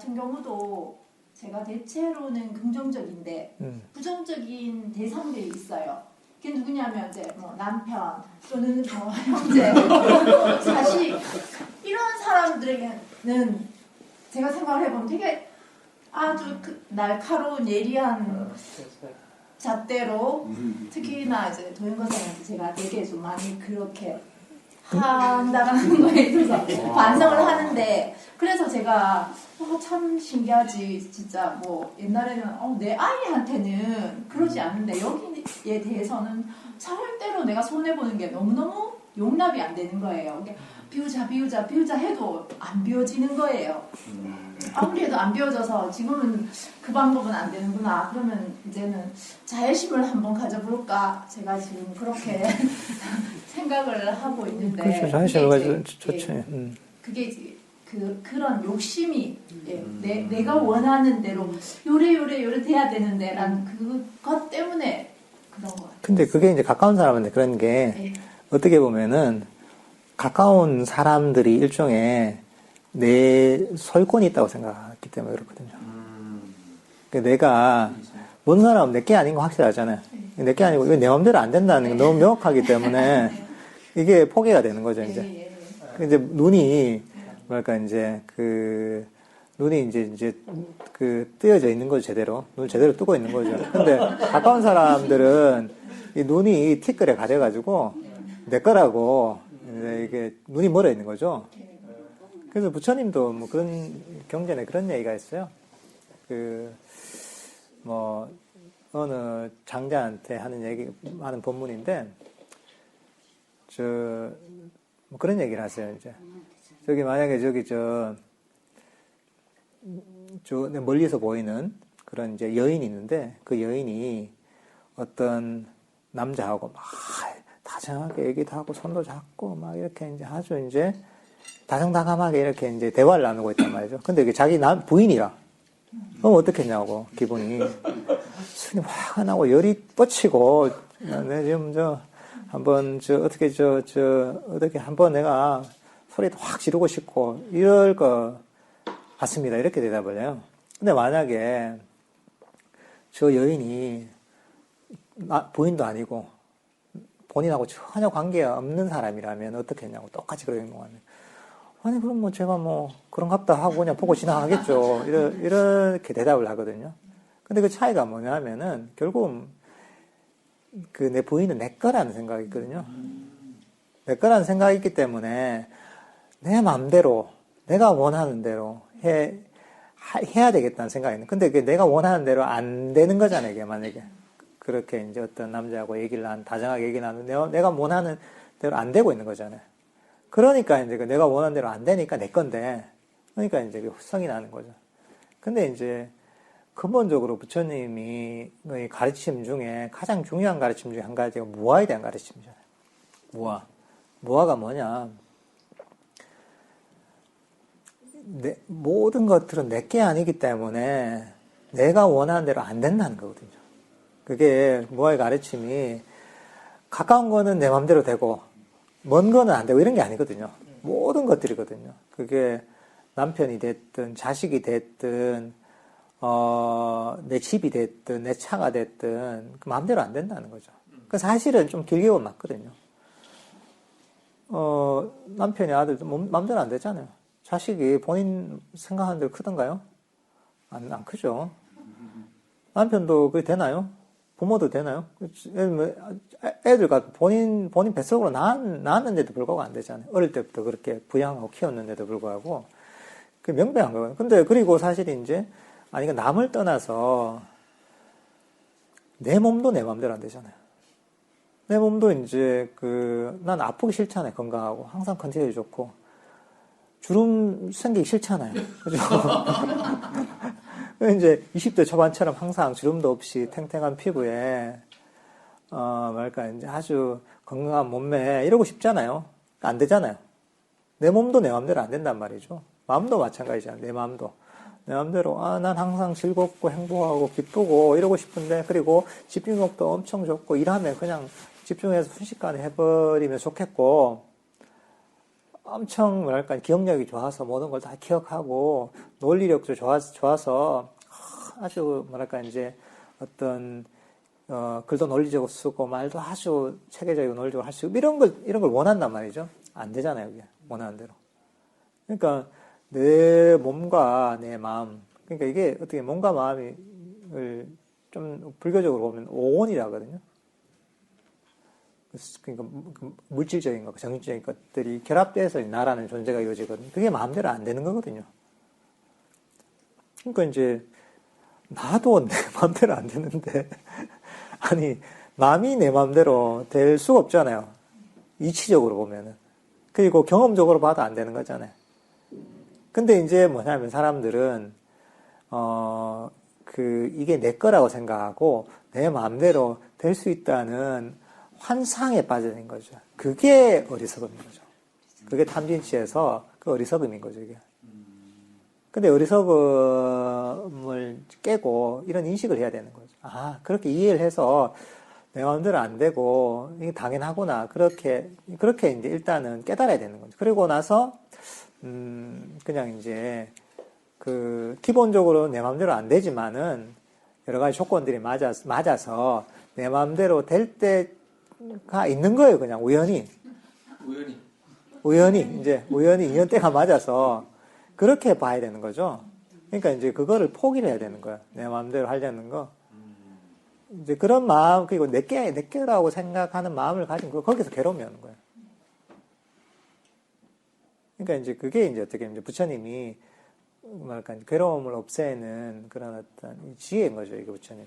같은 경우도 제가 대체로는 긍정적인데 부정적인 대상들이 있어요. 그게 누구냐면 이제 뭐 남편 또는 뭐 형제, 자식 이런 사람들에게는 제가 생각을 해보면 되게 아주 날카로운 예리한 잣대로 특히나 이제 도윤건사님한테 제가 되게 좀 많이 그렇게 한다라는 거에 있어서 반성을 하는데 그래서 제가 참 신기하지 진짜 뭐 옛날에는 내 아이한테는 그러지 않는데 여기에 대해서는 절대로 내가 손해보는 게 너무너무 용납이 안 되는 거예요. 비우자 해도 안 비워지는 거예요. 아무리 해도 안 비워져서 지금은 그 방법은 안 되는구나. 그러면 이제는 자애심을 한번 가져볼까? 제가 지금 그렇게 생각을 하고 있는데. 그렇죠. 자애심을 가지면 좋죠. 그게 이제 그런 욕심이 내가 원하는 대로 요래 돼야 되는데 라는 그것 때문에 그런 것 같아요. 근데 그게 이제 가까운 사람한테 그런 게 어떻게 보면은 가까운 사람들이 일종의 내 소유권이 있다고 생각했기 때문에 그렇거든요. 그러니까 내가 먼 사람은 내게 아닌 거 확실하잖아요. 내게 아니고 이거 내 마음대로 안 된다는 게 너무 명확하기 때문에 이게 포기가 되는 거죠, 이제. 이제 눈이 뭐랄까 이제 눈이 이제 뜨여져 있는 거죠, 제대로. 눈을 제대로 뜨고 있는 거죠. 근데 가까운 사람들은 이 눈이 티끌에 가려가지고 내 거라고 이게 눈이 멀어 있는 거죠. 그래서 부처님도 뭐 그런 경전에 그런 얘기가 있어요. 뭐 어느 장자한테 하는 본문인데 뭐 그런 얘기를 하세요. 이제 저기 만약에 멀리서 보이는 그런 이제 여인이 있는데 그 여인이 어떤 남자하고 막 다정하게 얘기도 하고 손도 잡고 막 이렇게 이제 아주 이제 다정다감하게 이렇게 이제 대화를 나누고 있단 말이죠. 근데 이게 자기 부인이라. 그럼 어떻겠냐고, 기분이. 순이 화가 나고 열이 뻗치고, 내 지금 어떻게 한번 내가 소리도 확 지르고 싶고, 이럴 것 같습니다. 이렇게 대답을 해요. 근데 만약에 저 여인이 부인도 아니고, 본인하고 전혀 관계가 없는 사람이라면 어떻겠냐고 똑같이 그러는 거 같네요. 아니 그럼 뭐 제가 뭐 그런갑다 하고 그냥 보고 지나가겠죠. 이렇게 대답을 하거든요. 근데 그 차이가 뭐냐면은 결국은 내 부인은 내 거라는 생각이 있거든요. 내 거라는 생각이 있기 때문에 내 마음대로 내가 원하는 대로 해야 되겠다는 생각이 있는. 근데 내가 원하는 대로 안 되는 거잖아요. 이게 만약에 그렇게 이제 어떤 남자하고 다정하게 얘기를 하는데 내가 원하는 대로 안 되고 있는 거잖아요. 그러니까 이제 내가 원하는 대로 안 되니까 내 건데, 그러니까 이제 후성이 나는 거죠. 근데 이제 근본적으로 부처님이 가르침 중에 가장 중요한 가르침 중에 한 가지가 무아에 대한 가르침이잖아요. 무아가 뭐냐? 모든 것들은 내게 아니기 때문에 내가 원하는 대로 안 된다는 거거든요. 그게 무아의 가르침이 가까운 거는 내 마음대로 되고 먼 거는 안 되고 이런 게 아니거든요. 모든 것들이거든요. 그게 남편이 됐든 자식이 됐든 내 집이 됐든 내 차가 됐든 마음대로 안 된다는 거죠. 그 사실은 좀 길게 보면 맞거든요. 남편이 아들도 마음대로 안 되잖아요. 자식이 본인 생각하는 대로 크던가요? 안 크죠. 남편도 그게 되나요? 부모도 되나요? 애들과 본인 뱃속으로 낳았는데도 불구하고 안 되잖아요. 어릴 때부터 그렇게 부양하고 키웠는데도 불구하고. 그게 명백한 거예요. 근데 그리고 사실 이제, 이거 남을 떠나서 내 몸도 내 마음대로 안 되잖아요. 내 몸도 이제 난 아프기 싫잖아요. 건강하고. 항상 컨디션이 좋고. 주름 생기기 싫잖아요. 그죠? 이제 20대 초반처럼 항상 주름도 없이 탱탱한 피부에 이제 아주 건강한 몸매 이러고 싶잖아요. 안 되잖아요. 내 몸도 내 마음대로 안 된단 말이죠. 마음도 마찬가지잖아요. 내 마음도. 내 마음대로 난 항상 즐겁고 행복하고 기쁘고 이러고 싶은데 그리고 집중력도 엄청 좋고 일하면 그냥 집중해서 순식간에 해버리면 좋겠고 엄청 뭐랄까 기억력이 좋아서 모든 걸 다 기억하고 논리력도 좋아서 아주 뭐랄까 이제 어떤 글도 논리적으로 쓰고 말도 아주 체계적이고 논리적으로 할 수 있고 이런 걸 원한단 말이죠. 안 되잖아요, 그게 원하는 대로. 그러니까 내 몸과 내 마음, 그러니까 이게 어떻게 몸과 마음을 좀 불교적으로 보면 오온이라거든요. 그러니까 물질적인 것, 정신적인 것들이 결합돼서 나라는 존재가 이루어지거든요. 그게 마음대로 안 되는 거거든요. 그러니까 이제 나도 내 마음대로 안 되는데 아니 마음이 내 마음대로 될 수가 없잖아요. 이치적으로 보면은. 그리고 경험적으로 봐도 안 되는 거잖아요. 근데 이제 뭐냐면 사람들은 이게 내 거라고 생각하고 내 마음대로 될 수 있다는 환상에 빠져있는 거죠. 그게 어리석음인 거죠. 그게 탐진치에서 그 어리석음인 거죠, 이게. 근데 어리석음을 깨고 이런 인식을 해야 되는 거죠. 아, 그렇게 이해를 해서 내 마음대로 안 되고 이게 당연하구나. 그렇게 이제 일단은 깨달아야 되는 거죠. 그리고 나서 그냥 이제 기본적으로 내 마음대로 안 되지만은 여러 가지 조건들이 맞아서 내 마음대로 될 때가 있는 거예요. 그냥 우연히 이제 우연히 인연때가 맞아서 그렇게 봐야 되는 거죠. 그러니까 이제 그거를 포기를 해야 되는 거야. 내 마음대로 하려는 거. 이제 그런 마음, 그리고 내게라고 생각하는 마음을 가진 거기서 괴로움이 오는 거예요. 그러니까 이제 그게 이제 어떻게 이제 부처님이 괴로움을 없애는 그런 어떤 지혜인 거죠, 이게 부처님의.